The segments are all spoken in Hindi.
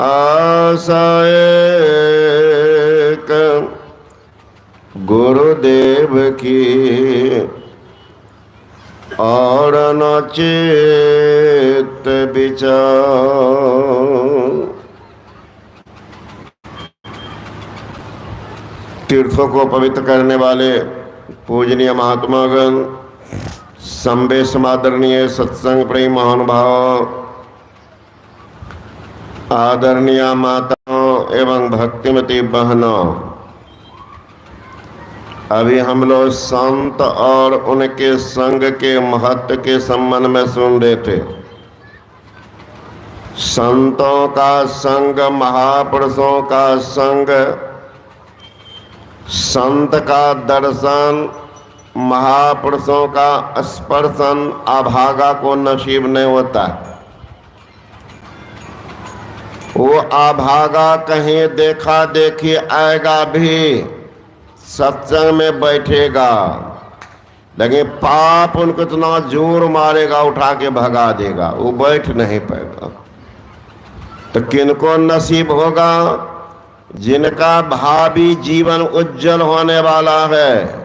आशा एक गुरुदेव की और न चित्त विचार। तीर्थों को पवित्र करने वाले पूजनीय महात्मागण, संबे समादरणीय सत्संग प्रेम महानुभाव, आदरणीय माताओं एवं भक्तिमती बहनों, अभी हम लोग संत और उनके संग के महत्व के संबंध में सुन रहे थे। संतों का संग, महापुरुषों का संग, संत का दर्शन, महापुरुषों का स्पर्शन अभागा को नसीब नहीं होता। वो अभागा कहीं देखा देखी आएगा भी, सत्संग में बैठेगा, लेकिन पाप उनको इतना जोर मारेगा उठा के भगा देगा, वो बैठ नहीं पाएगा। तो किनको नसीब होगा? जिनका भावी जीवन उज्जवल होने वाला है,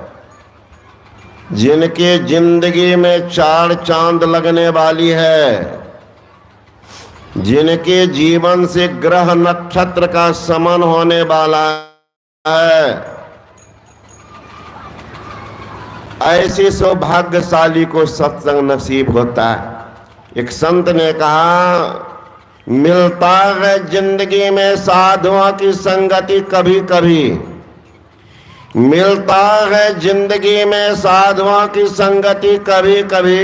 जिनके जिंदगी में 4 चांद लगने वाली है, जिनके जीवन से ग्रह नक्षत्र का समन होने वाला है, ऐसे सौभाग्यशाली को सत्संग नसीब होता है। एक संत ने कहा, मिलता है जिंदगी में साधुओं की संगति कभी कभी, मिलता है जिंदगी में साधुओं की संगति कभी कभी,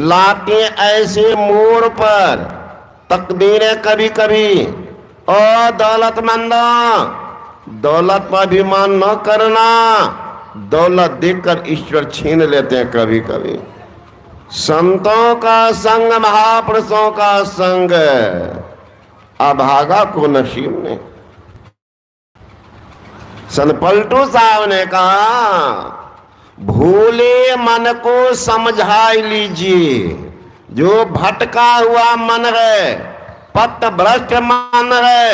लाती ऐसे मोड़ पर तकदीरें कभी कभी। ओ दौलतमंदों, दौलत पर अभिमान न करना, दौलत देखकर ईश्वर छीन लेते हैं कभी कभी। संतों का संग, महापुरुषों का संग अभागा को नसीब नहीं। सन पलटू साहब ने कहा, भूले मन को समझा लीजिए, जो भटका हुआ मन है, पथ भ्रष्ट मन है,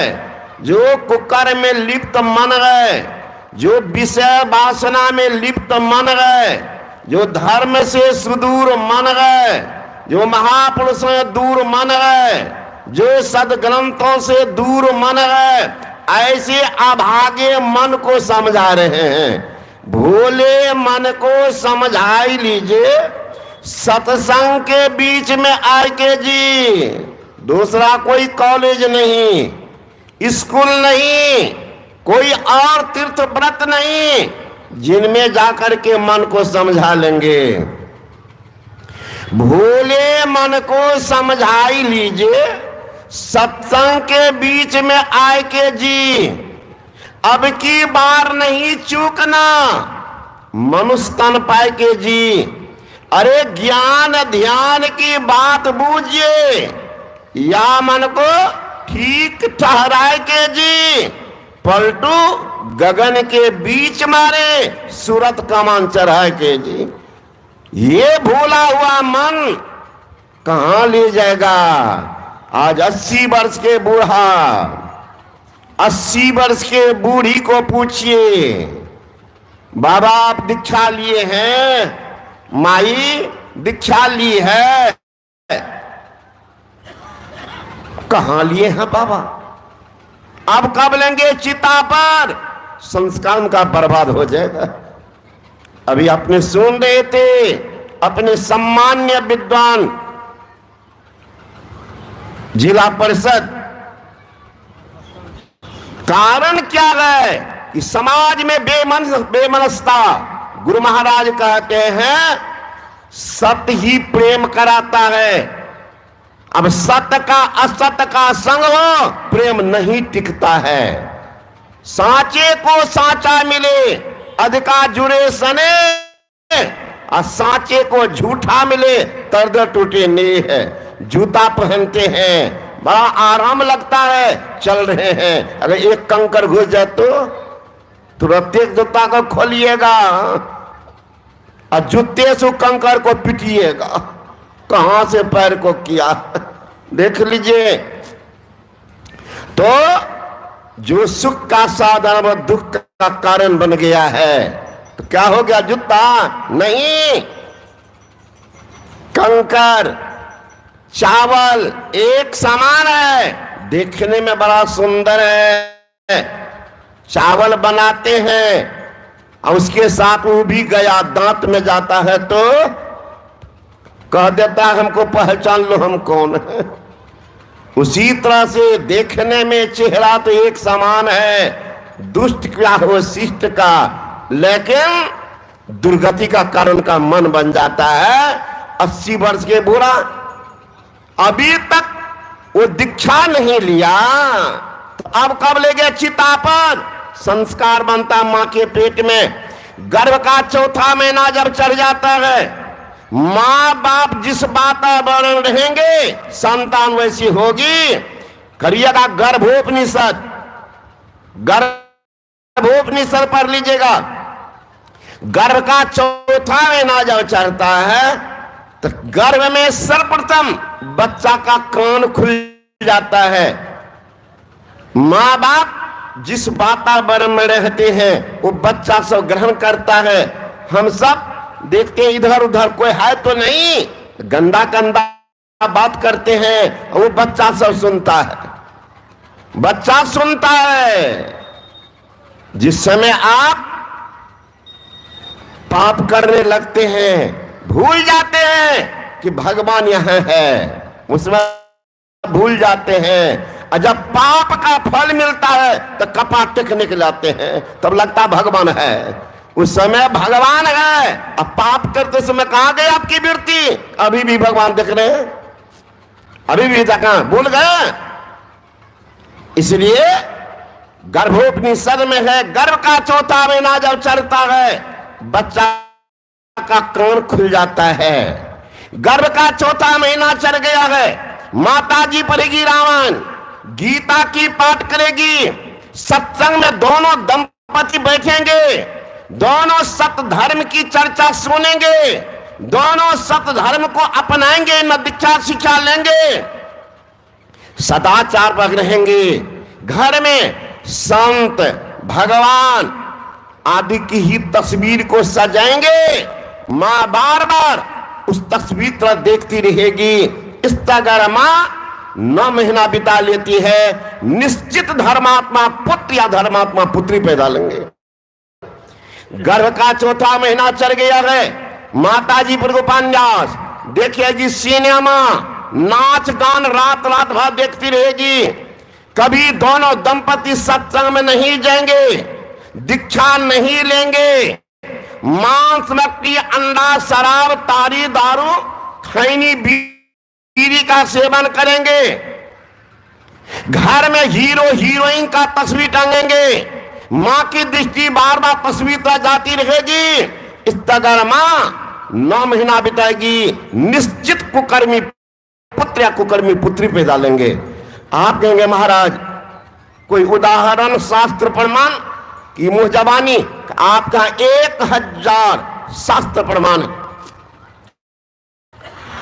जो कुकर में लिप्त मन है, जो विषय वासना में लिप्त मन है, जो धर्म से सुदूर मन है, जो महापुरुष से दूर मन है, जो सदग्रंथों से दूर मन है, ऐसे अभागे मन को समझा रहे हैं। भोले मन को समझा लीजिए, सत्संग के बीच में आके जी। दूसरा कोई कॉलेज नहीं, स्कूल नहीं, कोई और तीर्थ व्रत नहीं, जिनमें जाकर के मन को समझा लेंगे। भोले मन को समझा ही लीजिए, सत्संग के बीच में आए के जी। अब की बार नहीं चूकना, मनुष्य तन पाए के जी। अरे ज्ञान ध्यान की बात बूझिए, या मन को ठीक ठहराए के जी। पलटू गगन के बीच मारे, सूरत कमान चढ़ाए के जी। ये भूला हुआ मन कहां ले जाएगा? आज 80 वर्ष के बूढ़ा, 80 वर्ष के बूढ़ी को पूछिए, बाबा आप दीक्षा लिए हैं? माई दीक्षा ली है? कहां लिए हैं बाबा? अब कब लेंगे चिता पर? संस्कार का बर्बाद हो जाएगा। अभी आपने सुन रहे थे अपने सम्मान्य विद्वान जिला परिषद, कारण क्या है कि समाज में बेमनस्ता। गुरु महाराज कहते हैं सत्य ही प्रेम कराता है। अब सत्य का असत्य का संग हो, प्रेम नहीं टिकता है। सांचे को सांचा मिले, अधिका जुड़े सने, और सांचे को झूठा मिले, तर्द टूटे ने है। जूता पहनते हैं, बड़ा आराम लगता है, चल रहे हैं, अगर एक कंकर घुस जाए तो तुरंत एक जूता को खोलिएगा और जूते से कंकर को पिटिएगा। कहां से पैर को किया देख लीजिए। तो जो सुख का साधन वो दुख का कारण बन गया है। तो क्या हो गया? जूता नहीं, कंकर चावल एक समान है, देखने में बड़ा सुंदर है। चावल बनाते हैं और उसके साथ वो भी गया दांत में जाता है तो कह देता है हमको पहचान लो हम कौन है। उसी तरह से देखने में चेहरा तो एक समान है, दुष्ट क्या हो शिष्ट का, लेकिन दुर्गति का कारण का मन बन जाता है। 80 वर्ष के बूढ़ा अभी तक वो दीक्षा नहीं लिया, तो अब कब ले गए चिता पर? संस्कार बनता मां के पेट में। गर्भ का 4था महीना जब चढ़ जाता है, मां बाप जिस वातावरण रहेंगे संतान वैसी होगी। करिएगा गर्भोपनिषद, गर्भोपनिषद पढ़ लीजिएगा। गर्भ का 4था महीना जब चढ़ता है तो गर्भ में सर्वप्रथम बच्चा का कान खुल जाता है। मां बाप जिस वातावरण में रहते हैं वो बच्चा सब ग्रहण करता है। हम सब देखते हैं इधर उधर कोई है तो नहीं, गंदा गंदा बात करते हैं, वो बच्चा सब सुनता है, बच्चा सुनता है। जिस समय आप पाप करने लगते हैं भूल जाते हैं कि भगवान यहाँ है, उसमें भूल जाते हैं। और जब पाप का फल मिलता है तो कपाट टेकने के लाते हैं, तब लगता भगवान है। उस समय भगवान है, अब पाप करते समय कहां गए आपकी वृत्ति? अभी भी भगवान देख रहे हैं, अभी भी कहां भूल गए। इसलिए गर्भोपनिषद में है, गर्भ का 4था महीना जब चढ़ता है बच्चा का कान खुल जाता है। गर्भ का 4था महीना चढ़ गया है, माता जी पढ़ेगी रामायण, गीता की पाठ करेगी, सत्संग में दोनों दंपति बैठेंगे, दोनों सत्य धर्म की चर्चा सुनेंगे, दोनों सत्य धर्म को अपनाएंगे, न दीक्षा शिक्षा लेंगे, सदाचार पर रहेंगे। घर में संत भगवान आदि की ही तस्वीर को सजाएंगे। मां बार बार उस तस्वीर तरफ देखती रहेगी। इस तरह मां 9 महीना बिता लेती है, निश्चित धर्मात्मा पुत्र या धर्मात्मा पुत्री पैदा लेंगे। गर्भ का 4था महीना चढ़ गया है, माता जी पर उपन्यास देखिए जी, सिनेमा नाच गान रात रात भर देखती रहेगी। कभी दोनों दंपति सत्संग में नहीं जाएंगे, दीक्षा नहीं लेंगे, मांस मछली अंडा शराब तारी दारू खैनी बीड़ी का सेवन करेंगे। घर में हीरो हीरोइन का तस्वीर टांगेंगे, मां की दृष्टि बार बार तस्वीर पर जाती रहेगी। इस तरह मां 9 महीना बिताएगी, निश्चित कुकर्मी पुत्र या कुकर्मी पुत्री पैदा लेंगे। आप कहेंगे महाराज कोई उदाहरण शास्त्र प्रमाण की मुंह जबानी? आपका 1000 शास्त्र प्रमाण है।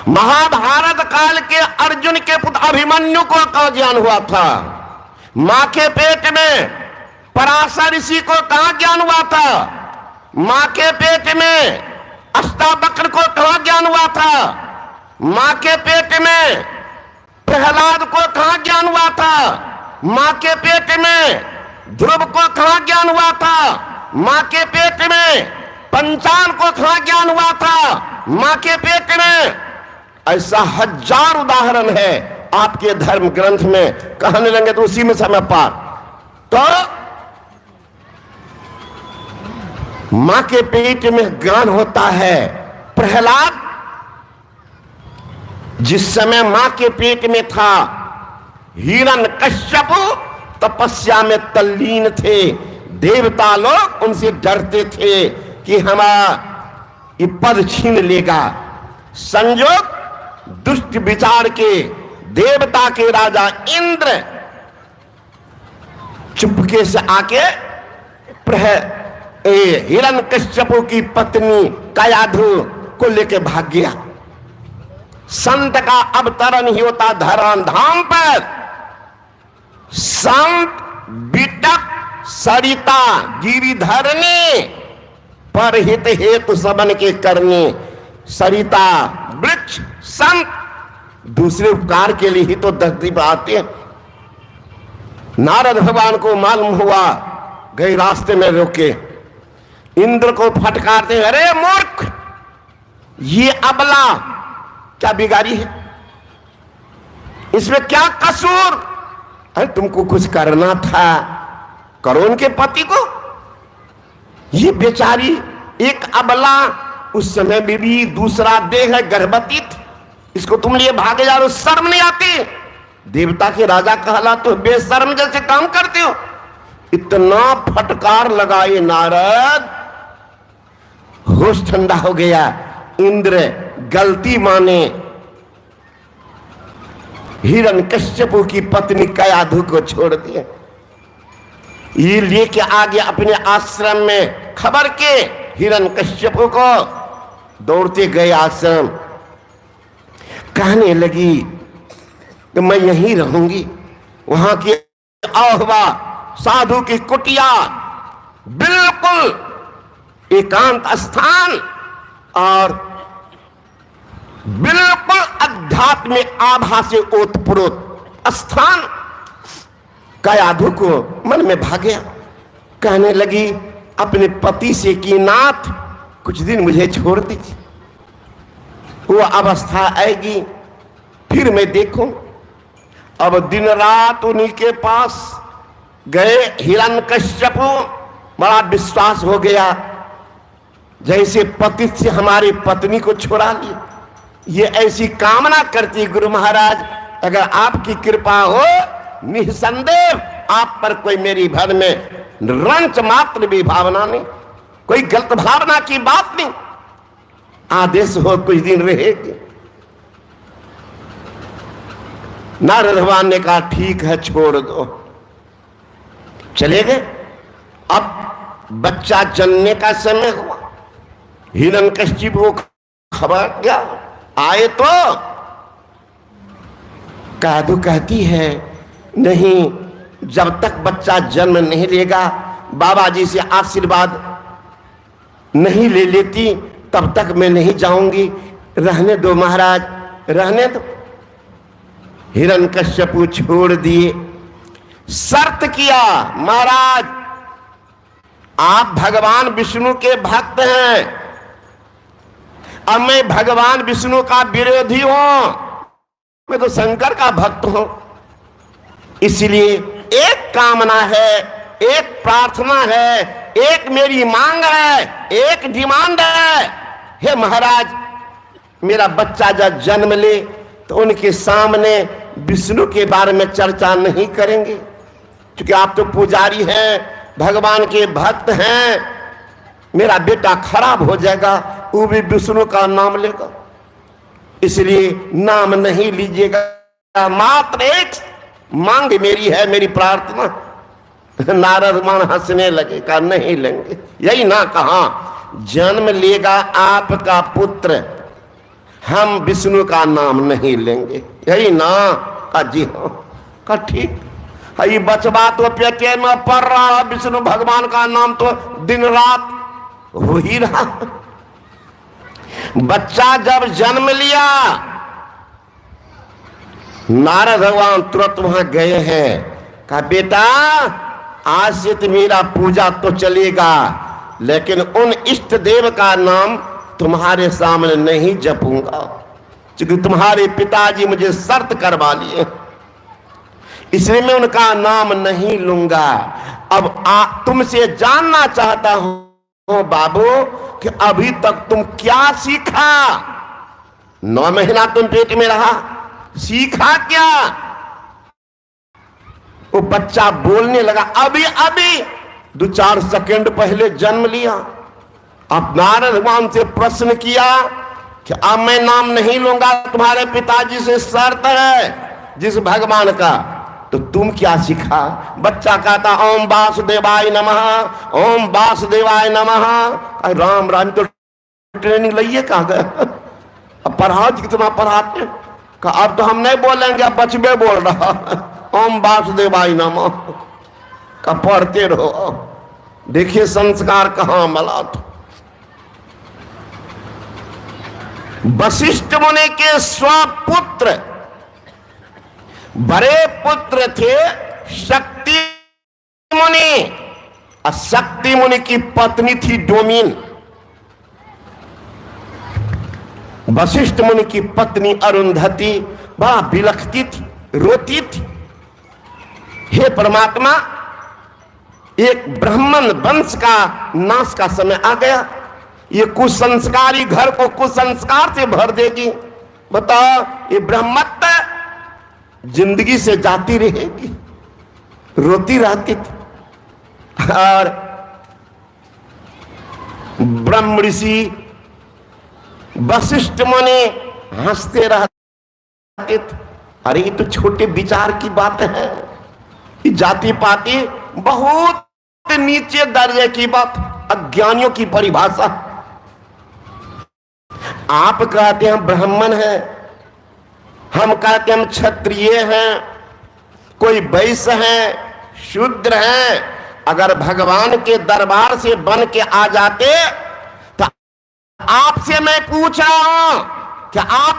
महाभारत काल के अर्जुन के पुत्र अभिमन्यु को कहां ज्ञान हुआ था? मां के पेट में पराशर ऋषि को कहां ज्ञान हुआ था? मां के पेट में अष्टावक्र को कहां ज्ञान हुआ था? मां के पेट में प्रहलाद को कहां ज्ञान हुआ था? मां के पेट में ध्रुव को कहां ज्ञान हुआ था? मां के पेट में पंचान को कहां ज्ञान हुआ था? मां के पेट में। ऐसा 1000 उदाहरण है आपके धर्म ग्रंथ में, कहने लगे तो उसी में समय पार। तो मां के पेट में ज्ञान होता है। प्रहलाद जिस समय मां के पेट में था, हिरण्यकश्यप तपस्या में तल्लीन थे। देवता लोग उनसे डरते थे कि हमारा ये पद छीन लेगा। संयोग दुष्ट विचार के देवता के राजा इंद्र चुपके से आके हिरण्यकश्यप की पत्नी कायाधु को लेके भाग गया। संत का अवतरण ही होता धरान धाम पर। संत बिटक सरिता गिरिधरनी, पर हित हेतु सबन के करने। सरिता वृक्ष संत दूसरे उपकार के लिए ही तो धरती पर आते हैं। नारद भगवान को मालूम हुआ, गए रास्ते में रोके, इंद्र को फटकारते, अरे मूर्ख, ये अबला क्या बिगाड़ी है, इसमें क्या कसूर? अरे तुमको कुछ करना था, करो उनके पति को। ये बेचारी एक अबला, उस समय में भी दूसरा देह है, गर्भवती थी, इसको तुम लिए भागे जा रहे हो, शर्म नहीं आती? देवता के राजा कहला तो बेशर्म जैसे काम करते हो। इतना फटकार लगाए नारद, होश ठंडा हो गया। इंद्र गलती माने, हिरण्यकश्यप की पत्नी कयाधु को छोड़ दिया। ये लेके आ गया अपने आश्रम में, खबर के हिरण्यकश्यप को दौड़ते गए आश्रम। कहने लगी कि मैं यहीं रहूंगी, वहां की आहवा साधु की कुटिया, बिल्कुल एकांत स्थान और बिल्कुल आध्यात्मिक आभा से ओतप्रोत स्थान। कयाधु को मन में भाग्या, कहने लगी अपने पति से कि नाथ कुछ दिन मुझे छोड़ दीजिए, वो अवस्था आएगी फिर मैं देखूं। अब दिन रात उन्हीं के पास गए। हिरण्यकश्यप बड़ा विश्वास हो गया, जैसे पति से हमारी पत्नी को छुड़ा ली। ये ऐसी कामना करती, गुरु महाराज अगर आपकी कृपा हो, निसंदेह आप पर कोई मेरी भर में रंच मात्र भी भावना नहीं, कोई गलत भावना की बात नहीं, आदेश हो कुछ दिन रहेगी। नारद भगवान ने कहा ठीक है छोड़ दो, चले गए। अब बच्चा जन्मने का समय हुआ, हिरण्यकश्यप को खबर क्या आए तो कयाधु कहती है नहीं, जब तक बच्चा जन्म नहीं लेगा, बाबा जी से आशीर्वाद नहीं ले लेती तब तक मैं नहीं जाऊंगी, रहने दो महाराज, रहने दो। हिरण्यकश्यप छोड़ दिए। शर्त किया, महाराज आप भगवान विष्णु के भक्त हैं, अब मैं भगवान विष्णु का विरोधी हूं, मैं तो शंकर का भक्त हूं, इसलिए एक कामना है, एक प्रार्थना है, एक मेरी मांग है, एक डिमांड है। हे महाराज मेरा बच्चा जब जन्म ले तो उनके सामने विष्णु के बारे में चर्चा नहीं करेंगे, क्योंकि आप तो पुजारी हैं, भगवान के भक्त हैं, मेरा बेटा खराब हो जाएगा, वो भी विष्णु का नाम लेगा, इसलिए नाम नहीं लीजिएगा, मात्र एक मांग मेरी है, मेरी प्रार्थना। नारद मान हंसने लगे, कहा नहीं लेंगे। यही ना कहा जन्म लेगा आपका पुत्र, हम विष्णु का नाम नहीं लेंगे, यही ना कहा जी हाँ। कहा ठीक है, ये बचवा तो पेटे में पड़ रहा है, विष्णु भगवान का नाम तो दिन रात हो ही रहा। बच्चा जब जन्म लिया, नारद भगवान तुरंत वहां गए हैं, कहा बेटा आज से तो मेरा पूजा तो चलेगा, लेकिन उन इष्ट देव का नाम तुम्हारे सामने नहीं जपूंगा, क्योंकि तुम्हारे पिताजी मुझे शर्त करवा लिए, इसलिए मैं उनका नाम नहीं लूंगा। अब तुमसे जानना चाहता हूं बाबू कि अभी तक तुम क्या सीखा? 9 महीना तुम पेट में रहा, सीखा क्या? वो बच्चा बोलने लगा, अभी 2-4 सेकंड पहले जन्म लिया। अब नारद भगवान से प्रश्न किया कि अब मैं नाम नहीं लूंगा, तुम्हारे पिताजी से शर्त है जिस भगवान का, तो तुम क्या सीखा? बच्चा कहता ओम वासुदेवाय नमः, ओम वासुदेवाय नमः। राम राम तो ट्रेनिंग लिए कहा गए, अब पढ़ाओ कितना पढ़ाते, अब तो हम नहीं बोलेंगे, अब बचबे बोल रहा ओम वासुदेवाय नमः का पढ़ते रहो। देखिए संस्कार कहां मिला। वशिष्ठ मुनि के स्वपुत्र बड़े पुत्र थे शक्ति मुनि, और शक्ति मुनि की पत्नी थी डोमिन। वशिष्ठ मुनि की पत्नी अरुंधति बड़ा बिलखती थी, रोती थी। हे परमात्मा, एक ब्राह्मण वंश का नाश का समय आ गया, ये कुसंस्कारी घर को कुसंस्कार से भर देगी। बताओ, ये ब्रह्मत्व जिंदगी से जाती रहेगी। रोती रहती थी। और ब्रह्म ऋषि वशिष्ठ मुनि हंसते रहते थे। अरे ये तो छोटे विचार की बात है, ये जाति पाति बहुत नीचे दर्जे की बात, अज्ञानियों की परिभाषा। आप कहते हैं ब्राह्मण है, हम कहते हैं हम क्षत्रिय हैं, कोई वैश्य है, शूद्र है। अगर भगवान के दरबार से बन के आ जाते तो आपसे मैं पूछ रहा हूं कि आप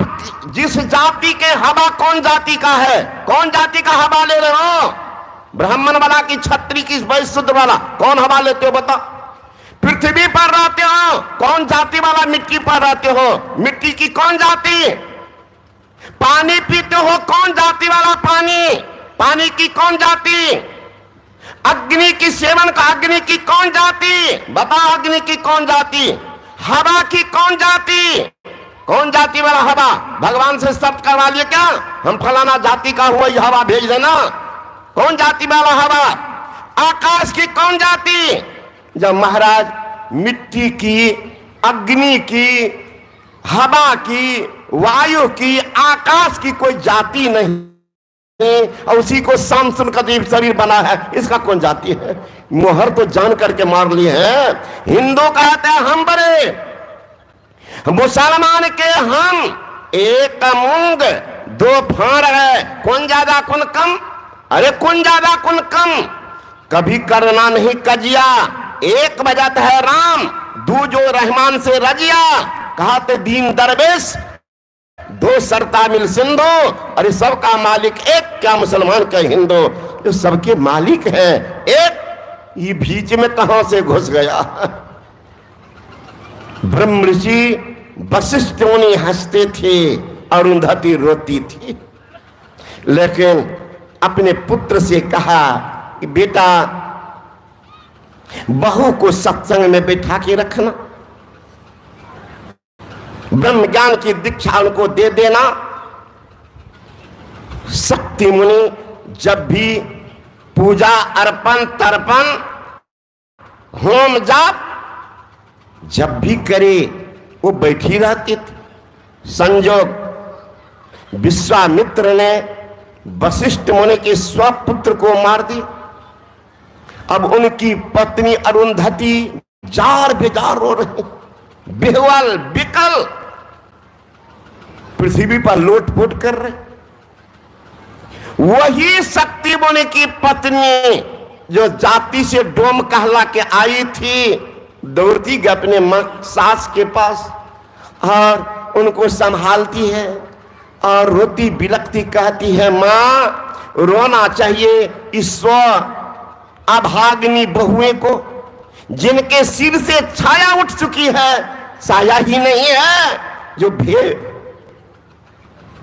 जिस जाति के हवा कौन जाति का है, कौन जाति का हवा ले रहे हो? ब्राह्मण वाला की, क्षत्रिय की, वैश्य शूद्र वाला, कौन हवा लेते हो? बता। पृथ्वी पर रहते हो, कौन जाति वाला मिट्टी पर रहते हो? मिट्टी की कौन जाति? पानी पीते हो, कौन जाति वाला पानी? पानी की कौन जाति? अग्नि की सेवन का, अग्नि की कौन जाति? बताओ, अग्नि की कौन जाति? हवा की कौन जाति? कौन जाति वाला हवा? भगवान से शर्त करवा लिए क्या, हम फलाना जाति का हुआ, यह हवा भेज देना? कौन जाति वाला हवा? आकाश की कौन जाति? जब महाराज मिट्टी की, अग्नि की, हवा की, वायु की, आकाश की कोई जाति नहीं, और उसी को शाम सुनकर शरीर बना है, इसका कौन जाति है? मोहर तो जान करके मार लिए हैं। हिंदू कहते हैं हम बड़े, मुसलमान के हम एक मूंग दो फाड़ है, कौन ज्यादा कौन कम? अरे कौन ज्यादा कौन कम? कभी करना नहीं कजिया, एक बजत है राम, दूजो रहमान से रजिया। कहा तो दीन दरवेश दो सरता मिल सिंधु, अरे सबका मालिक एक, क्या मुसलमान क्या हिंदू? जो सबके मालिक है एक, ये बीच में कहां से घुस गया? ब्रह्म ऋषि वशिष्ठ मुनि हंसते थे, अरुंधति रोती थी। लेकिन अपने पुत्र से कहा कि बेटा, बहू को सत्संग में बैठा के रखना, ब्रह्म ज्ञान की दीक्षा उनको दे देना। शक्ति मुनि जब भी पूजा अर्पण तर्पण होम जाप जब भी करे, वो बैठी रहती थी। संजोग विश्वामित्र ने वशिष्ठ मुनि के स्वपुत्र को मार दी। अब उनकी पत्नी अरुंधति जार बेजार रो रही, बेहवल बिकल, पृथ्वी पर लोटपोट कर रहे। वही शक्ति मुनि की पत्नी जो जाति से डोम कहला के आई थी, दौड़ती गई अपने मां सास के पास और उनको संभालती है और रोती बिलखती कहती है, मां रोना चाहिए ईश्वर अभाग्नि बहुएं को, जिनके सिर से छाया उठ चुकी है, साया ही नहीं है, जो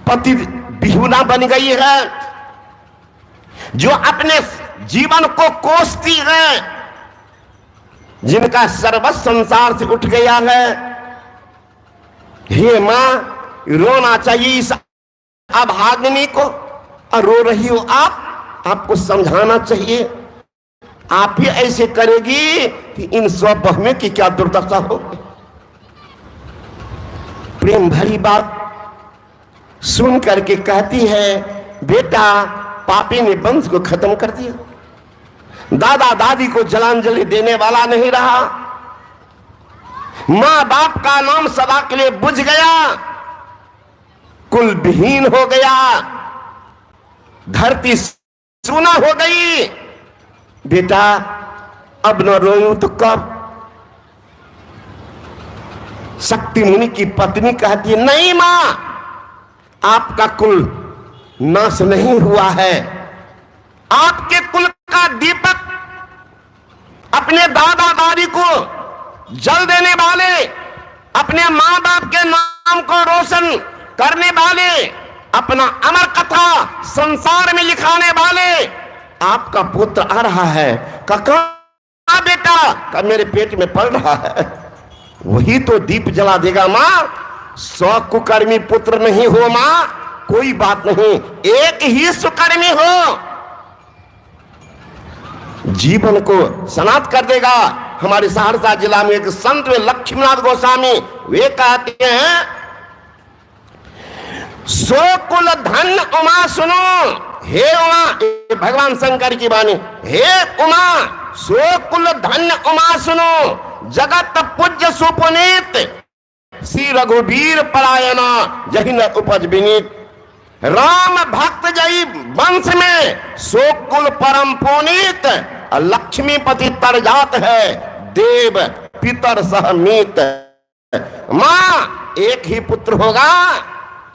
पति बिहुना बन गई है, जो अपने जीवन को कोसती है, जिनका सर्वस्व संसार से उठ गया है। हे मां, रोना चाहिए इस अभाग्नि को, और रो रही हो आप, आपको समझाना चाहिए। आप ही ऐसे करेगी कि इन सब बहनों की क्या दुर्दशा होगी। प्रेम भरी बात सुन करके कहती है, बेटा पापी ने वंश को खत्म कर दिया, दादा दादी को जलांजलि देने वाला नहीं रहा, मां बाप का नाम सदा के लिए बुझ गया, कुल विहीन हो गया, धरती सूना हो गई। बेटा अब न रोऊं तो कब? शक्ति मुनि की पत्नी कहती है, नहीं मां, आपका कुल नाश नहीं हुआ है। आपके कुल का दीपक अपने दादा दादी को जल देने वाले, अपने मां बाप के नाम को रोशन करने वाले, अपना अमर कथा संसार में लिखाने वाले आपका पुत्र आ रहा है। कहा बेटा? का मेरे पेट में पड़ रहा है। वही तो दीप जला देगा मां। 100 कुकर्मी पुत्र नहीं हो मां, कोई बात नहीं, एक ही सुकर्मी हो, जीवन को सनात कर देगा। हमारे सहरसा जिला में एक संत वे लक्ष्मीनाथ गोस्वामी, वे कहते हैं, सो कुल धन उमा सुनो, हे उमा, भगवान शंकर की वाणी, हे उमा, सो कुल धन उमा सुनो, जगत पूज्य सुपुनीत, श्री रघुवीर परायणा जहि न उपज विनीत। राम भक्त जई वंश में सो कुल परम पुनीत, लक्ष्मीपति तर जात है देव पितर सहमीत। मां एक ही पुत्र होगा,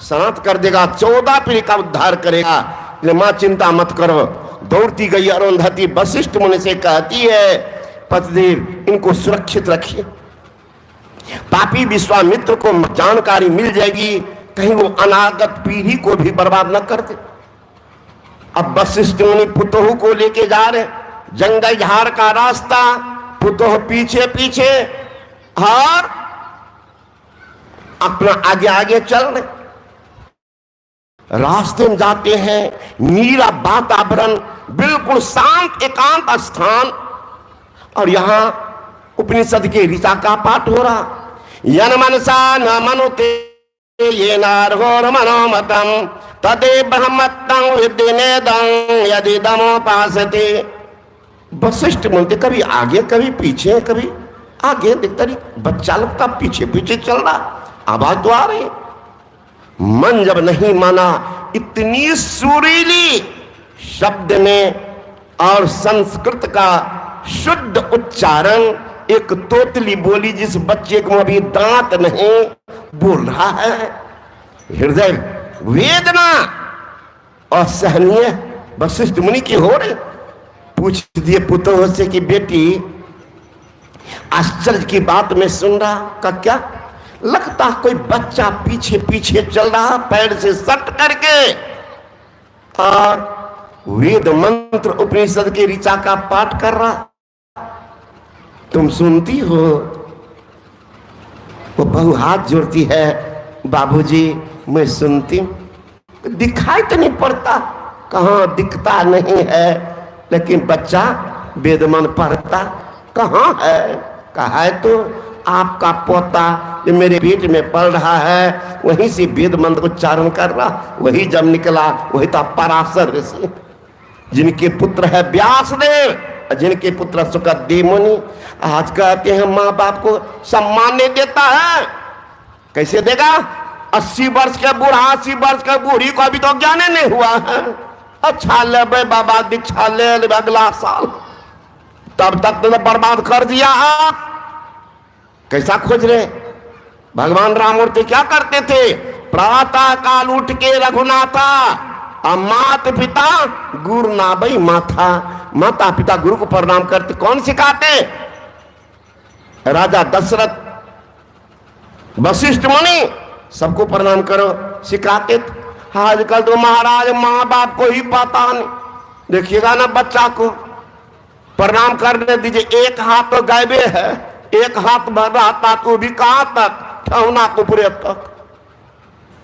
शांत कर देगा, 14 पीढ़ी का उद्धार करेगा। मां चिंता मत करो। दौड़ती गई अरुंधति वशिष्ठ मुनि से कहती है, पतिदेव इनको सुरक्षित रखिए, पापी विश्वामित्र को जानकारी मिल जाएगी, कहीं वो अनागत पीढ़ी को भी बर्बाद न कर दे। अब वशिष्ठ मुनि पुतोह को लेके जा रहे, जंगल झाड़ का रास्ता, पुतोह पीछे पीछे और अपना आगे आगे चल रहे। रास्ते में जाते हैं, नीला वातावरण, बिल्कुल शांत एकांत स्थान, और यहां उपनिषद के ऋचा का पाठ हो रहा। यन मनसा न मनुते ये नारघोर मनोमतम तदे ब्रह्मत्तं विद्यनेदं यदि दमोपासते। वशिष्ठ मुनि कभी आगे कभी पीछे, कभी आगे देखता रही, बच्चा लगता पीछे पीछे चल रहा, आवाज तो आ रही। मन जब नहीं माना, इतनी सुरीली शब्द में और संस्कृत का शुद्ध उच्चारण, एक तोतली बोली जिस बच्चे को अभी दांत नहीं, बोल रहा है। हृदय वेदना असहनीय वशिष्ठ मुनि की हो रही। पूछ दिए पुत्र से कि बेटी आश्चर्य की बात में सुन रहा का क्या? लगता कोई बच्चा पीछे पीछे चल रहा, पैर से सट करके, और वेद मंत्र उपनिषद के ऋचा का पाठ कर रहा। तुम सुनती हो? वो बहु हाथ जोड़ती है, बाबूजी मैं सुनती हूं। दिखाई तो नहीं पड़ता, कहां दिखता नहीं है, लेकिन बच्चा वेदमन पढ़ता कहां है? कहा है तो आपका पोता जो मेरे पेट में पल रहा है, वहीं से वेद मंत्र उच्चारण कर रहा। वही जब निकला, वही था पराशर ऋषि, जिनके पुत्र है व्यासदेव, जिनके पुत्र सुखदेव मुनि। आज कहते हैं माँ बाप को सम्मान नहीं देता है, कैसे देगा? 80 वर्ष का बूढ़ा, 80 वर्ष का बूढ़ी को अभी तो ज्ञान नहीं हुआ है। अच्छा ले भाई बाबा दीक्षा ले अगला साल, तब तक तो बर्बाद कर दिया आप। कैसा खोज रहे? भगवान राममूर्ति क्या करते थे? प्रातः काल उठ के रघुनाथा, माता पिता गुरु नाभई माथा। माता पिता गुरु को प्रणाम करते। कौन सिखाते? राजा दशरथ, वशिष्ठ मुनि, सबको प्रणाम करो सिखाते। आजकल तो महाराज माँ बाप को ही पता नहीं। देखिएगा ना, बच्चा को प्रणाम करने दीजिए, एक हाथ तो गायबे है, एक हाथ भर रहा तो भी कहां तक, ठहना को पूरे तक,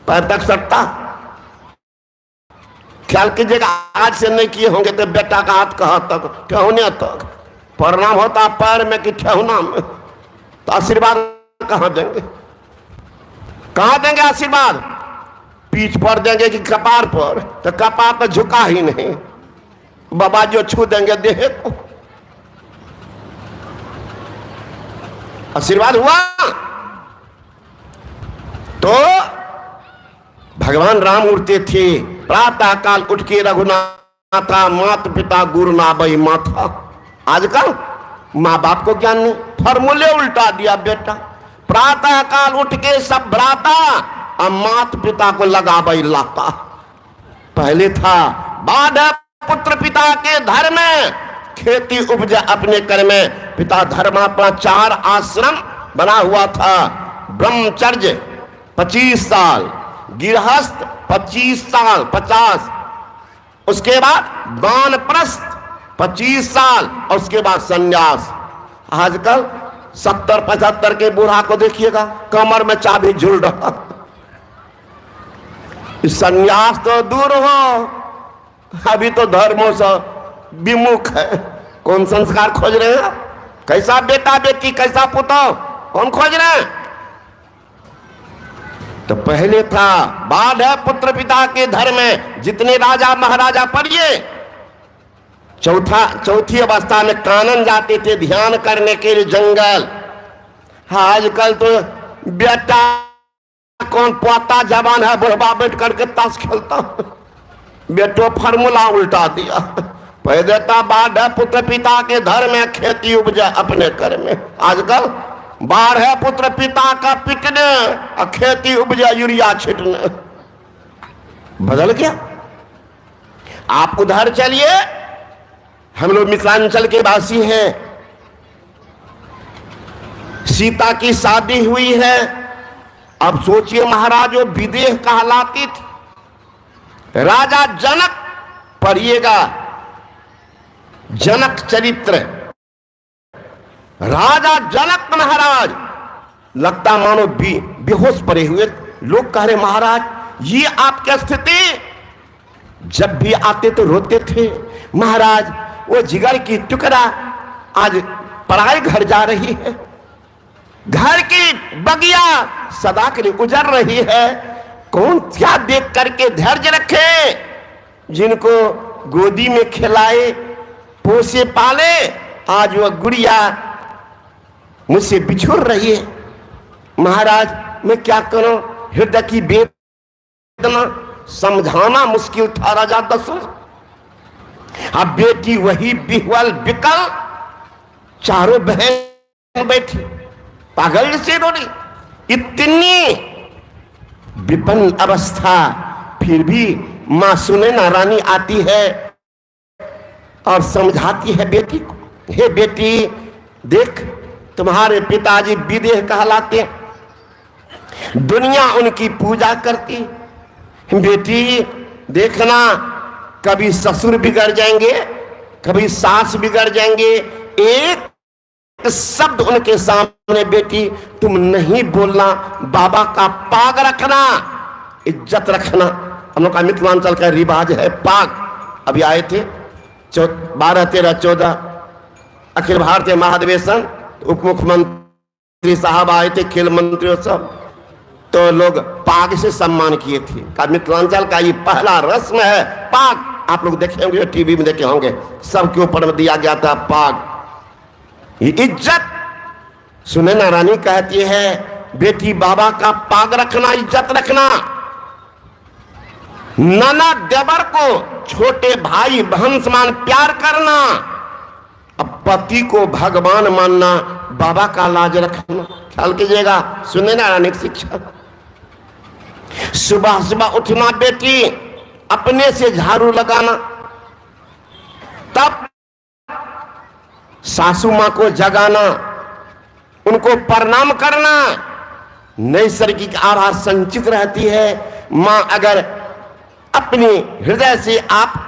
पैर तक सटता। ख्याल कीजिएगा, आज से नहीं किए होंगे तो बेटा का हाथ कहां तक, ठहने तक प्रणाम होता, पैर में कि ठहना में। तो आशीर्वाद कहां देंगे? कहां देंगे आशीर्वाद? पीठ पर देंगे कि कपार पर? तो कपार तो झुका ही नहीं, बाबा जो छू देंगे देह को। आशीर्वाद हुआ? तो भगवान राम उठते थे, प्रातः काल उठ के रघुनाथ माता माता पिता गुरु ना बई माथा। आजकल माँ बाप को ज्ञान नहीं, फॉर्मूले उल्टा दिया बेटा। प्रातः काल उठ के सब भ्राता, अब माता पिता को लगा बई लाता। पहले था बाढ़ पुत्र पिता के धर्म में, खेती उपजा अपने कर में। पिता धर्म अपना 4 आश्रम बना हुआ था। ब्रह्मचर्य 25 साल, गृहस्थ 25 साल 50, उसके बाद वानप्रस्थ 25 साल और उसके बाद संन्यास। आजकल 70-75 के बूढ़ा को देखिएगा कमर में चाबी झूल रहा। संन्यास तो दूर हो, अभी तो धर्मों से विमुख है। कौन संस्कार खोज रहे हैं? कैसा बेटा बेटी, कैसा पुत्र, कौन खोज रहे हैं? तो पहले था बाढ़ पुत्र पिता के धर्म में। जितने राजा महाराजा पढ़िए, चौथी अवस्था में कानन जाते थे ध्यान करने के लिए जंगल। आजकल तो बेटा कौन पोता जवान है, बुढ़वा बैठ करके ताश खेलता। बेटो फार्मूला उल्टा दिया। पहले था बाढ़ पुत्र पिता के धर्म में, खेती उपजा अपने कर में। आजकल बाढ़ पुत्र पिता का पिटने और खेती उपजा यूरिया छिटने। बदल गया। आप उधर चलिए, हम लोग मिथिलांचल के वासी हैं। सीता की शादी हुई है। अब सोचिए महाराज, वो विदेह कहलाती थी। राजा जनक, पढ़िएगा जनक चरित्र। राजा जनक महाराज लगता मानो बेहोश पड़े हुए। लोग कह रहे महाराज ये आपकी स्थिति। जब भी आते तो रोते थे महाराज, वो जिगर की टुकड़ा आज पराए घर जा रही है, घर की बगिया सदा के लिए उजड़ रही है। कौन क्या देख करके धैर्य रखे? जिनको गोदी में खिलाए पोसे पाले, आज वह गुड़िया मुझसे बिछुड़ रही है। महाराज मैं क्या करूं? हृदय की वेदना समझाना मुश्किल था राजा दशरथ। अब बेटी वही बिहवल बिकल, चारों बहन बैठी पागल से रो रही। इतनी विपन्न अवस्था, फिर भी मां सुनैना रानी आती है और समझाती है बेटी को, हे बेटी देख तुम्हारे पिताजी विदेह कहलाते, दुनिया उनकी पूजा करती। बेटी देखना, कभी ससुर बिगड़ जाएंगे, कभी सास बिगड़ जाएंगे। एक शब्द उनके सामने बेटी तुम नहीं बोलना। बाबा का पाग रखना, इज्जत रखना। हम लोग का मिथिलांचल का रिवाज है पाग। अभी आए थे 12, 13, 14 अखिल भारतीय महाधिवेशन, उप मुख्यमंत्री साहब आए थे, खेल मंत्री सब, तो लोग पाग से सम्मान किए थे। का मिथिलांचल का ये पहला रस्म है पाग। आप लोग देखे होंगे, टीवी में देखे होंगे, सबके ऊपर में दिया गया था पाग। ये इज्जत। सुनैना रानी कहती है बेटी बाबा का पाग रखना, इज्जत रखना। नाना देवर को छोटे भाई बहन समान प्यार करना। अब पति को भगवान मानना, बाबा का लाज रखना। ख्याल कीजिएगा, सुनैना रानी की शिक्षा। सुबह सुबह उठना बेटी, अपने से झाड़ू लगाना, तब सासू मां को जगाना, उनको प्रणाम करना। नैसर्गिक आवाज संचित रहती है। मां अगर अपने हृदय से आप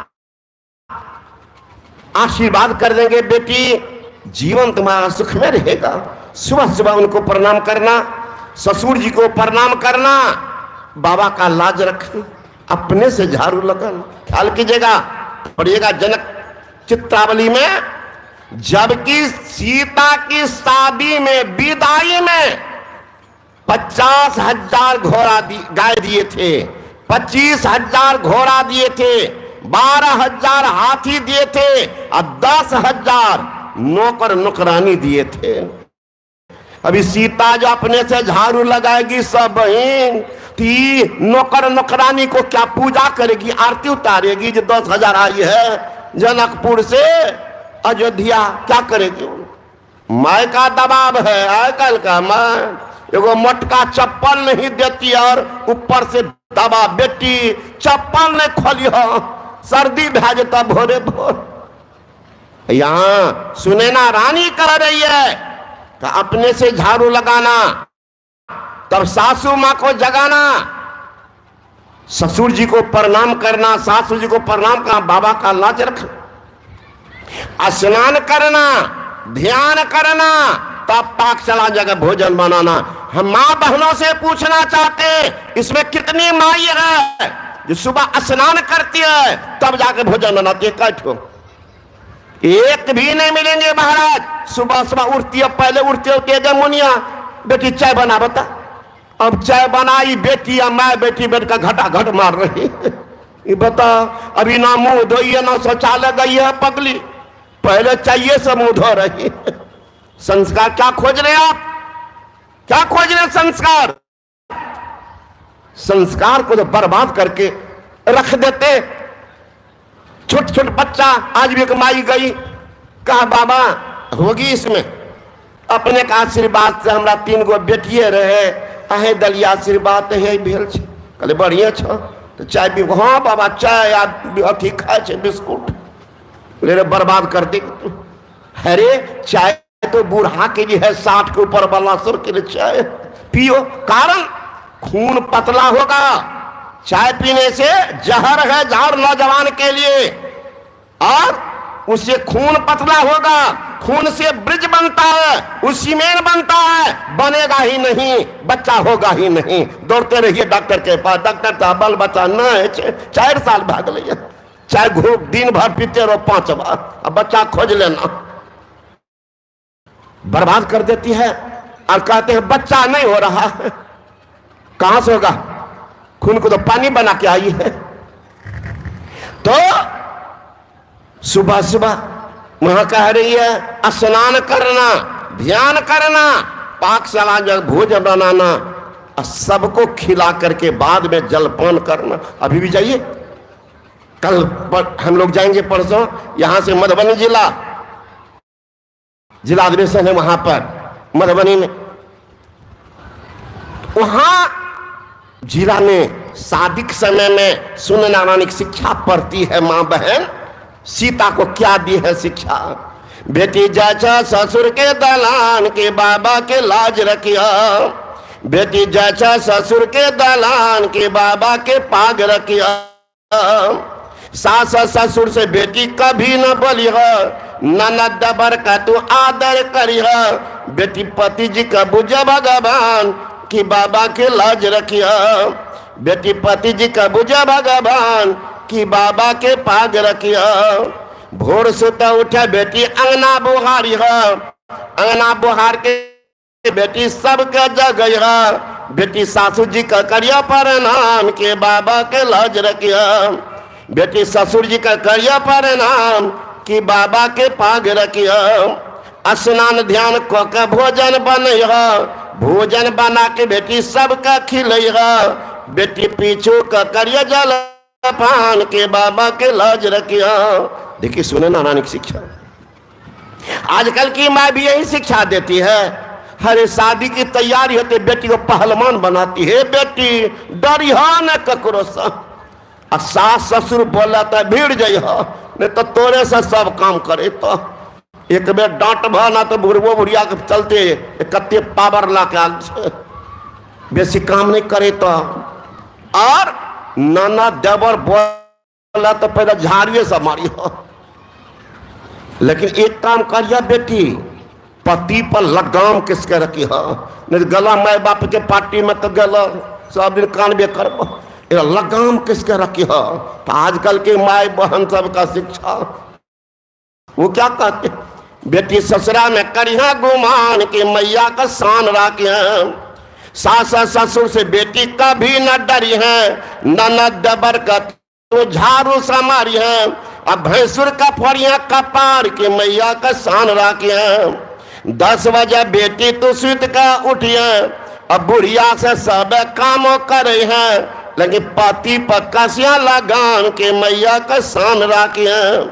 आशीर्वाद कर देंगे बेटी, जीवन तुम्हारा सुख में रहेगा। सुबह सुबह उनको प्रणाम करना, ससुर जी को प्रणाम करना, बाबा का लाज रखना, अपने से झाड़ू लगाना। ख्याल कीजिएगा, पढ़िएगा जनक चित्रावली में, जबकि सीता की शादी में विदाई में 50,000 घोड़ा गाय दिए थे, 25,000 घोड़ा दिए थे, 12,000 हाथी दिए थे और 10,000 नौकर नौकरानी दिए थे। अभी सीता जो अपने से झाड़ू लगाएगी सब बहन, नौकर नौकरानी को क्या पूजा करेगी, आरती उतारेगी? जो 10,000 आई है जनकपुर से अयोध्या, क्या करेगी? माय का दबाव है आजकल का। माँ एगो मोटका चप्पल नहीं देती और ऊपर से दबा, बेटी चप्पल नहीं खोली हो, सर्दी भेजता भोरे भोर। यहां सुनैना रानी कह रही है तो अपने से झाड़ू लगाना, तब सासू मां को जगाना, ससुर जी को प्रणाम करना, सासू जी को प्रणाम करना, बाबा का लाज रखना, स्नान करना, ध्यान करना, तब पाकशाला जगह भोजन बनाना। हम मां बहनों से पूछना चाहते इसमें कितनी माई है जो सुबह स्नान करती है तब जाके भोजन बनाती है? कैठो एक भी नहीं मिलेंगे महाराज। सुबह सुबह उठती है, पहले उठते होते मुनिया बेटी चाय बना, बता। अब चाय बनाई बेटी या मैं बेटी बैठ का घटा घट मार रही ये बता। अभी ना मुंह धोइए ना शौचालय गई है पगली, पहले चाहिए से मुंह धो रही। संस्कार क्या खोज रहे आप? क्या खोज रहे संस्कार? संस्कार को तो बर्बाद करके रख देते। छोट छोट बच्चा, आज भी एक माई गई, कहा बाबा होगी इसमें अपने का आशीर्वाद से हमरा 3 गो बेटिए रहे, अहे दलिया आशीर्वाद है भेल छे। कहले बढ़िया छ तो चाय पी। हाँ बाबा चाय अथी खाए छे बिस्कुट, ले रे बर्बाद कर दे। अरे चाय तो बूढ़ा के लिए है, 60 के ऊपर वाला सुर के लिए चाय पियो, कारण खून पतला होगा। चाय पीने से जहर है, जहर नौजवान के लिए, और उससे खून पतला होगा। खून से ब्रिज बनता है, उसी में बनता है, बनेगा ही नहीं, बच्चा होगा ही नहीं। दौड़ते रहिए डॉक्टर के पास, डॉक्टर साहब बाल बच्चा न है, 4 साल भाग लिया, चाहे घूप दिन भर पीते रहो 5 बार, अब बच्चा खोज लेना। बर्बाद कर देती है और कहते हैं बच्चा नहीं हो रहा है। कहां से होगा? खून को तो पानी बना के आई है। तो सुबह सुबह वहां कह रही है स्नान करना, ध्यान करना, पाकशाला जब भोजन बनाना और सबको खिला करके बाद में जलपान करना। अभी भी जाइए, कल हम लोग जाएंगे, परसों यहां से मधुबनी जिला अधिवेशन है वहां पर मधुबनी में। वहां जिला में शादी के समय में सुनैना रानी की शिक्षा पढ़ती है मां बहन। सीता को क्या दी है शिक्षा? बेटी जाचा ससुर के दलान के बाबा के लाज रखिया, बेटी जाचा ससुर के दलान के बाबा के पाग रखिया। सास ससुर से बेटी कभी न बोलिह, ननद बर का तू आदर करिह। बेटी पति जी का बुझ भगवान कि बाबा के लाज रखिया, बेटी पति जी का बुझ भगवान कि बाबा के पाग रखिया। भोर सुता उठे बेटी अंगना बुहारी है, अंगना बुहार के बेटी सबके जगह। बेटी सासू जी का करिया प्रणाम के बाबा के लाज रखिया, बेटी ससुर जी का करिया प्रणाम कि बाबा के पाग रखिया। स्नान ध्यान को के भोजन बनैहा, भोजन बना के बेटी सबका खिलैहा। बेटी पीछू का करिया जल पान के बाबा के लाज रखिया। देखिए सुनैना रानी की शिक्षा। आजकल की माँ भी यही शिक्षा देती है। हरे शादी की तैयारी होती बेटी को पहलवान बनाती है। बेटी डरिहा न ककरो सा, सास ससुर बोला तो भीड़ जइह, नहीं तो तोरे से सब काम करे। तो एक बेर डांट भाना तो बुढ़बो बुढ़िया के चलते कते पावर ला के बेसी काम नहीं करे। तो और नाना देवर बोला तो पहले झाड़िए से मारी हो। लेकिन एक काम करिए बेटी, पति पर लगाम किसके रखी हो, नहीं गला माए बाप के पार्टी में तो गला सब दिन कानबे करब। लगाम किसके रखी हो? तो आजकल के माए बहन सब का शिक्षा वो क्या कहते, बेटी ससुरा में करिया गुमान के मैया का शान राखिया। सास ससुर से बेटी कभी न डरी है, ननद दबर का तो झाड़ू समारी है। अब भैंसुर का फरिया कपार के मैया का शान राखिया। 10 बजे बेटी तो सुत का उठिया, अब बुढ़िया से सब काम करे हैं, लेकिन पति पर कसिया लगान के मैया का शान राखी है।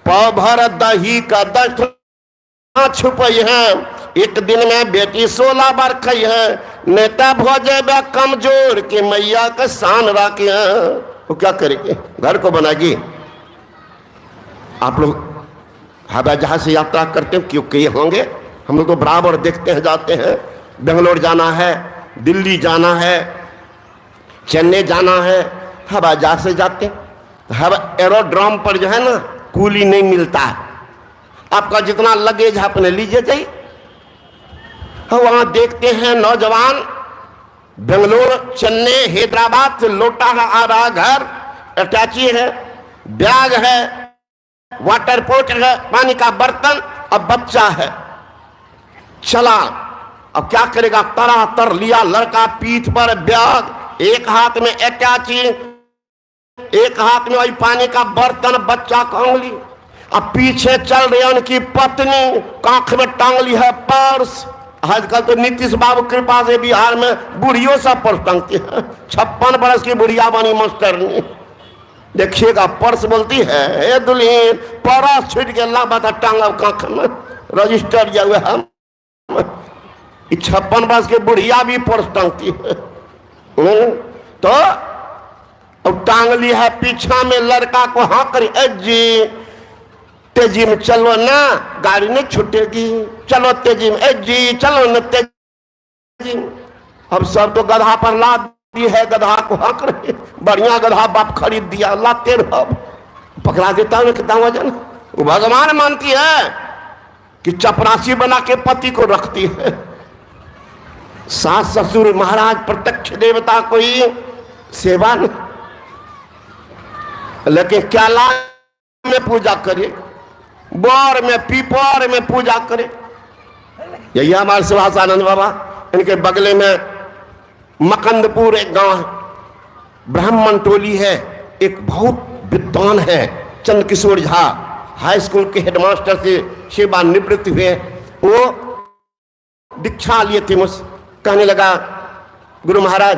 पाव भर दही का 10 छुपई है, एक दिन में बेटी 16 बार खई है। नेता भोजे बे कमजोर के मैया का शान राखी है। वो क्या करेगी, घर को बनाएगी। आप लोग हवाई जहाज से यात्रा करते हैं, क्यों किए होंगे, हम लोग तो बराबर देखते हैं, जाते हैं। बेंगलोर जाना है, दिल्ली जाना है, चेन्नई जाना है, हवाई जहाज से जाते हैं। एरोड्रोम पर जो है ना कूली नहीं मिलता है, आपका जितना लगेज है अपने लीजिए जाइए। वहां देखते हैं नौजवान बेंगलोर, चेन्नई, हैदराबाद से लौटा आ रहा, घर अटैची है, बैग है, वाटर पोट है, पानी का बर्तन, अब बच्चा है, चला। अब क्या करेगा, तर लिया लड़का, पीठ पर बैग, एक हाथ में अटैची, एक हाथ में वही पानी का बर्तन, बच्चा का उंगली। अब पीछे चल रही है उनकी पत्नी, कांख में टांग ली है पर्स। आजकल तो नीतीश बाबू कृपा से बिहार में बुढ़ियों सब पर्स टांगती है। 56 बरस की बुढ़िया बनी मास्टरनी, देखिएगा पर्स बोलती है, ए दुल्हन पर्स छूट के ला बता टांगा कांख में, रजिस्टर जो है। 56 बरस की बुढ़िया भी पर्स टांगती है। तो अब टांग ली है, पीछा में लड़का को हाँ करी, जी तेजी में चलो ना, गाड़ी नहीं छूटेगी, चलो तेजी में, जी चलो ना तेजी में। अब सब तो गधा पर लाद दी है, गधा को हाँ करे, बढ़िया गधा बाप खरीद दिया, लाते रहो, पकड़ा देता हूँ कितना वजन। वो भगवान मानती है कि चपरासी बना के पति को रखती है। सास ससुर महाराज प्रत्यक्ष देवता कोई सेवा नहीं, लेकिन क्या लाभ में पूजा करे, बोर में पीपर में पूजा करे। यही हमारे सुभाषानंद बाबा, इनके बगले में मकंदपुर एक गांव है, ब्राह्मण टोली है, एक बहुत विद्वान है चंद्रकिशोर झा, हाई स्कूल के हेडमास्टर से सेवानिवृत्त हुए। वो दीक्षा लिए थे मुझसे, कहने लगा गुरु महाराज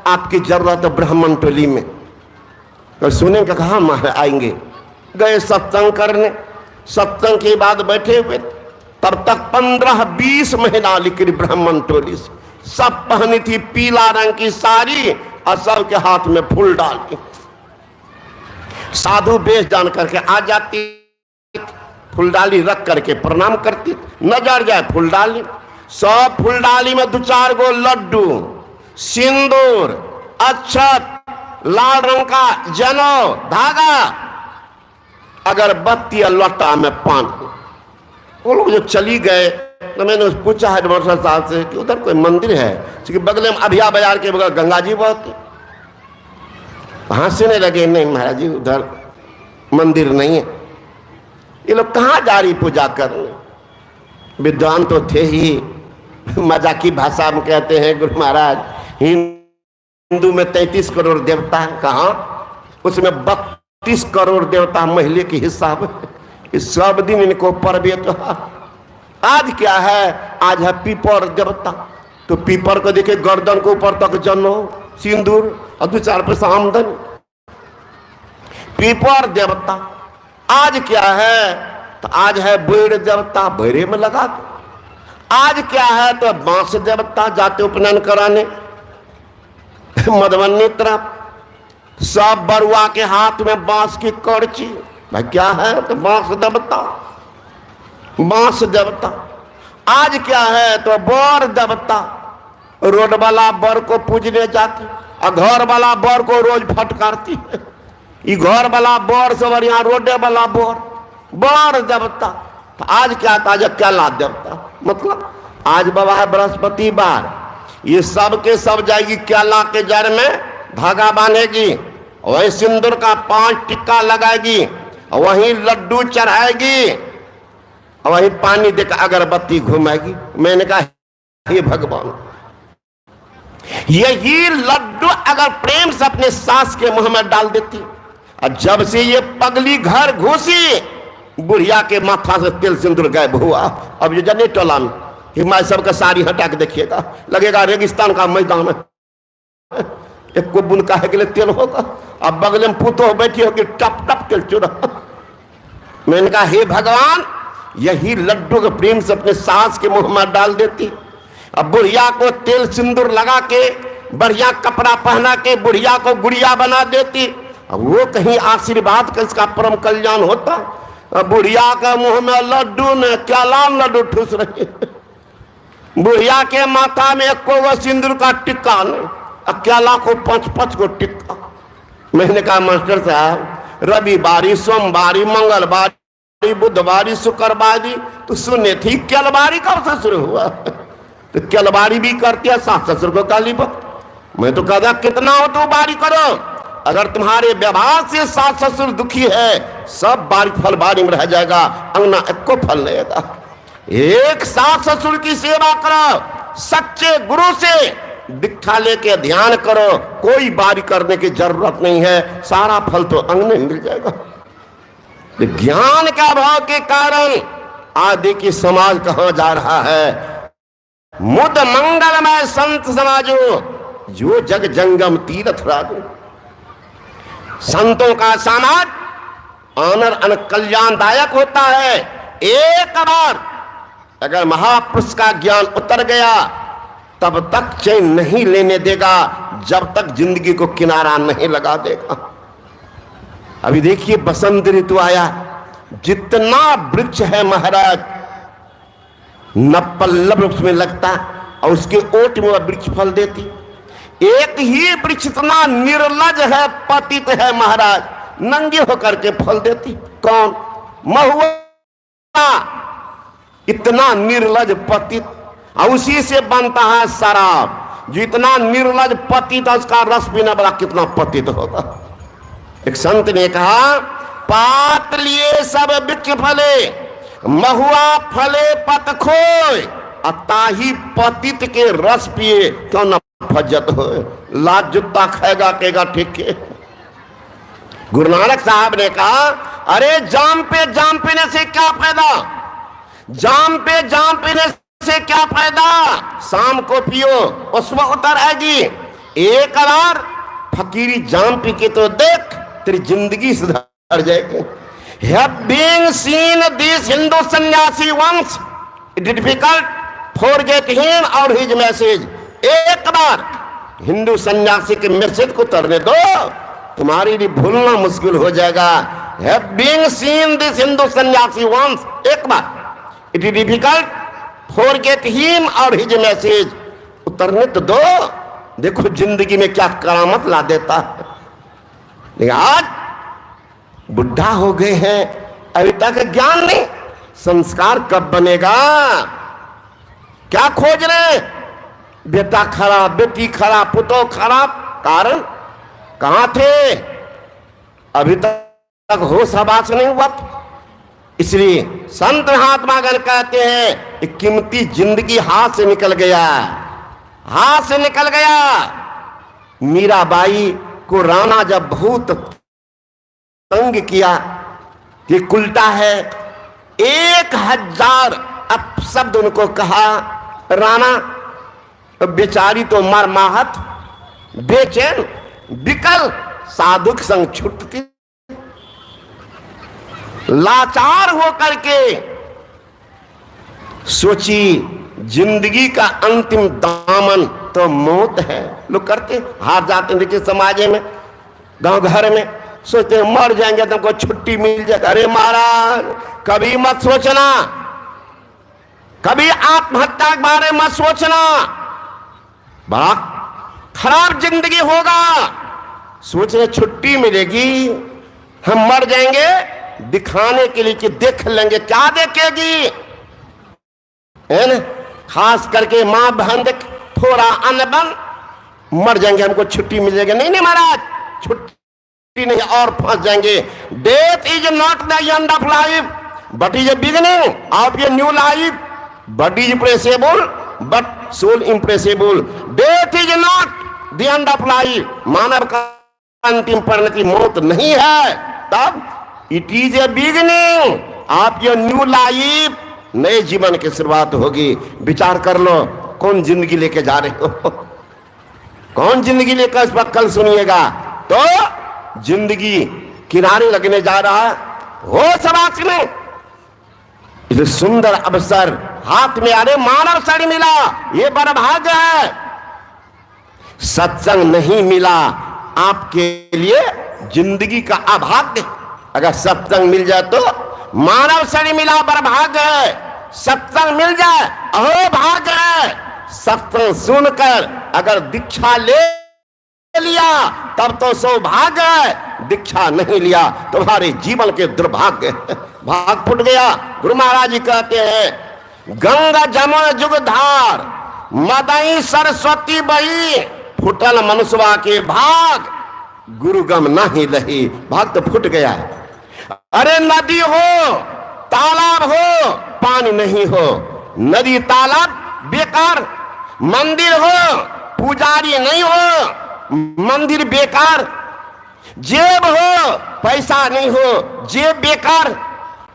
आपकी जरूरत है ब्राह्मण टोली में। तो सुने का कहा महाराज आएंगे, गए सत्संग करने। सत्संग के बाद बैठे हुए, तब तक 15-20 महिला निकली ब्राह्मण टोली से, सब पहनी थी पीला रंग की साड़ी और सबके हाथ में फूल डाली। साधु वेश जान करके आ जाती, फूल डाली रख करके प्रणाम करती, नजर जाए फूल डाली, सब फूल डाली में 2-4 गो लड्डू, सिंदूर, अक्षत, लाल रंग का जनेऊ, धागा, अगरबत्ती और लौटा में पानी। वो लोग जो चली गए तो मैंने पूछा हेडमास्टर साहब से कि उधर कोई मंदिर है, क्योंकि बगल में अभिया बाजार के बगल गंगा जी बहती। हंसने लगे, नहीं महाराज जी उधर मंदिर नहीं है। ये लोग कहाँ जा रही पूजा करने, विद्वान तो थे ही, मजाकी भाषा में कहते हैं गुरु महाराज हिंदू में 33 करोड़ देवता है, कहाँ उसमें 32 करोड़ देवता महिले के हिसाब है। इस सब दिन इनको पर्व तो आज क्या है, आज है पीपर देवता। तो पीपर को देखे गर्दन को ऊपर तक जनो, सिंदूर और 2-4 पैसा आमदनी, पीपर देवता। आज क्या है, तो आज है बैर देवता, बैरे में लगा दो। आज क्या है, तो बांस देवता, जाते उपनयन कराने मधुबनी तरफ, सब बरुआ के हाथ में बांस की करची। भाई क्या है, तो बांस देवता, बांस देवता। आज क्या है, तो बर देवता, रोड वाला बर को पूजने जाती और घर वाला बर को रोज फटकारती है। ये घर वाला बर से बढ़िया रोडे वाला बर देवता। तो आज क्या था, आज क्या ला देवता, मतलब आज बाबा है बृहस्पति बार, ये सब के सब जाएगी क्याला के जड़ में धागा बांधेगी, वही सिंदूर का 5 टिक्का लगाएगी, वहीं लड्डू चढ़ाएगी, वहीं पानी देकर अगरबत्ती घुमाएगी। मैंने कहा हे भगवान, यही लड्डू अगर प्रेम से अपने सास के मुंह में डाल देती, और जब से ये पगली घर घुसी, बुढ़िया के माथा से तेल सिंदूर गायब हुआ। अब ये जने टोला में हिमाचल सबका साड़ी हटा के देखिएगा, लगेगा रेगिस्तान का मैदान है। एक को बुनका है के लिए तेल होगा, अब बगल में पुतो बैठी होगी टप टप तेल चुरा। मैंने कहा हे भगवान, यही लड्डू के प्रेम से अपने सास के मुंह में डाल देती। अब बुढ़िया को तेल सिंदूर लगा के बढ़िया कपड़ा पहना के बुढ़िया को गुड़िया बना देती। अब वो कहीं आशीर्वाद का इसका परम कल्याण होता। अब बुढ़िया के मुंह में लड्डू ने क्या लाल लड्डू ठूस रही है। बुढ़िया के माथा में एक को वो सिंदूर का टिक्का नहीं, क्या लाखों 5-5 को टिक्का। मैंने कहा मास्टर साहब, रविवारी, सोमवारी, मंगलवारी, बुधवारी, शुक्रवारी तो सुने थी, केलवारी कब से शुरू हुआ? तो केलवारी भी करती है सास ससुर को गाली पर। मैं तो कहता कितना हो तो बारी करो, अगर तुम्हारे व्यवहार से सास ससुर दुखी है, सब बारी फल बारी में रह जाएगा, अंगना एक को फल लेगा। एक सास ससुर की सेवा करो, सच्चे गुरु से दीक्षा लेके ध्यान करो, कोई बारी करने की जरूरत नहीं है, सारा फल तो अंगने मिल जाएगा। ज्ञान का अभाव के कारण आज देखिए समाज कहां जा रहा है। मुद मंगलमय संत समाजो, जो जग जंगम तीर्थ राजो। संतों का समाज आनर अन कल्याणदायक होता है। एक बार अगर महापुरुष का ज्ञान उतर गया, तब तक चैन नहीं लेने देगा, जब तक जिंदगी को किनारा नहीं लगा देगा। अभी देखिए बसंत ऋतु आया, जितना वृक्ष है महाराज न पल्लव उसमें लगता, और उसके ओट में वह वृक्ष फल देती। एक ही वृक्ष इतना निर्लज है, पतित है महाराज, नंगे होकर के फल देती। कौन? महुआ, इतना निर्लज पतित, और उसी से बनता है शराब। जो इतना निर्लज पतित, उसका रस पीने वाला कितना पतित होगा। एक संत ने कहा, पात लिए सब वृक्ष फले, महुआ फले पत खोय, अताही पतित के रस पिए क्यों न फज्जत हो। लाज जुत्ता खाएगा कहेगा ठीक है। गुरु नानक साहब ने कहा, अरे जाम पे जाम पीने से क्या फायदा, जाम पे जाम पीने से क्या फायदा, शाम को पियो उसमें उतर आएगी। एक बार फकीरी जाम पी के तो देख, तेरी जिंदगी सुधर जाएगी। Having seen this Hindu सन्यासी once, it is difficult forget him और his message। एक बार हिंदू सन्यासी के मैसेज को उतरने दो, तुम्हारे लिए भूलना मुश्किल हो जाएगा। Having seen this Hindu सन्यासी once, एक बार, it is difficult forget him और his message, उतरने तो दो, देखो जिंदगी में क्या करामत ला देता है। लेकिन आज बुढ़ा हो गए हैं, अभी तक ज्ञान नहीं, संस्कार कब बनेगा? क्या खोज रहे? बेटा खराब, बेटी खराब, पुतो खराब, कारण कहां थे? अभी तक होश हवास नहीं हुआ। इसलिए संत महात्मा गण कहते हैं, एक कीमती जिंदगी हाथ से निकल गया, हाथ से निकल गया। मीराबाई को राणा जब बहुत तंग किया कि उल्टा है, 1000 अपशब्द उनको कहा। राणा बेचारी तो मरमाहत, बेचैन, विकल, साधुक संग छूटती, लाचार होकर के सोची जिंदगी का अंतिम दामन तो मौत है। लोग करते हार जाते हैं, देखिए समाज में, गांव घर में सोचते हैं मर जाएंगे तो हमको छुट्टी मिल जाएगा। अरे महाराज, कभी मत सोचना, कभी आत्महत्या के बारे में मत सोचना, बड़ा खराब जिंदगी होगा। सोचने छुट्टी मिलेगी, हम मर जाएंगे, दिखाने के लिए कि देख लेंगे, क्या देखेगी है ना? खास करके माँ बहन देख, थोड़ा अनबन, मर जाएंगे हमको छुट्टी मिल जाएगी। नहीं नहीं महाराज, छुट्टी नहीं और फंस जाएंगे। Death is not the end of life but is a beginning of a new life. Body is perishable but soul imperishable. Death is not the end of life, मानव का अंतिम परिणति मौत नहीं है, तब it is a beginning of a new life. नए जीवन की शुरुआत होगी। विचार कर लो, कौन जिंदगी लेके जा रहे हो, कौन जिंदगी लेकर इस वक्त कल सुनिएगा तो जिंदगी किनारे लगने जा रहा हो समाज में। इस सुंदर अवसर हाथ में आने मानव शरीर मिला, ये बड़ा भाग्य है। सत्संग नहीं मिला आपके लिए जिंदगी का अभाग्य। अगर सत्संग मिल जाए तो मानव शरीर मिला, बड़ा भाग्य है। सत्संग मिल जाए अहो भाग्य है। सत्संग सुनकर अगर दीक्षा ले लिया तब तो सौभाग्य है, दीक्षा नहीं लिया तुम्हारे जीवन के दुर्भाग्य। भाग फूट गया। गुरु महाराज जी कहते हैं गंगा जमुन जुग धार मदई सरस्वती बही, फुटल मनुष्यवा के भाग गुरु गम नहीं लही। भाग तो फूट गया। अरे नदी हो तालाब हो पानी नहीं हो, नदी तालाब बेकार, मंदिर हो पुजारी नहीं हो, मंदिर बेकार, जेब हो पैसा नहीं हो, जेब बेकार,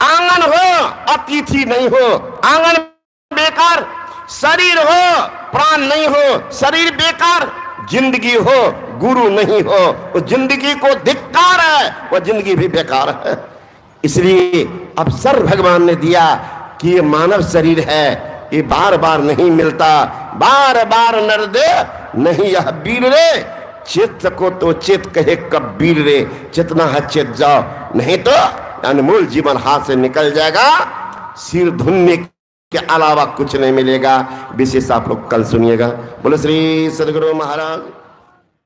आंगन हो अतिथि नहीं हो, आंगन बेकार, शरीर हो प्राण नहीं हो, शरीर बेकार, जिंदगी हो गुरु नहीं हो, वो जिंदगी को धिक्कार है, वो जिंदगी भी बेकार है। इसलिए अवसर भगवान ने दिया कि ये मानव शरीर है, ये बार बार नहीं मिलता, बार बार नर दे नहीं यह वीर रे, चित्त को तो चित कहे कबीर रे, जितना है चित जाओ, नहीं तो अनमोल जीवन हाथ से निकल जाएगा, सिर धुनने के अलावा कुछ नहीं मिलेगा। विशेष आप लोग कल सुनिएगा। बोले श्री सदगुरु महाराज।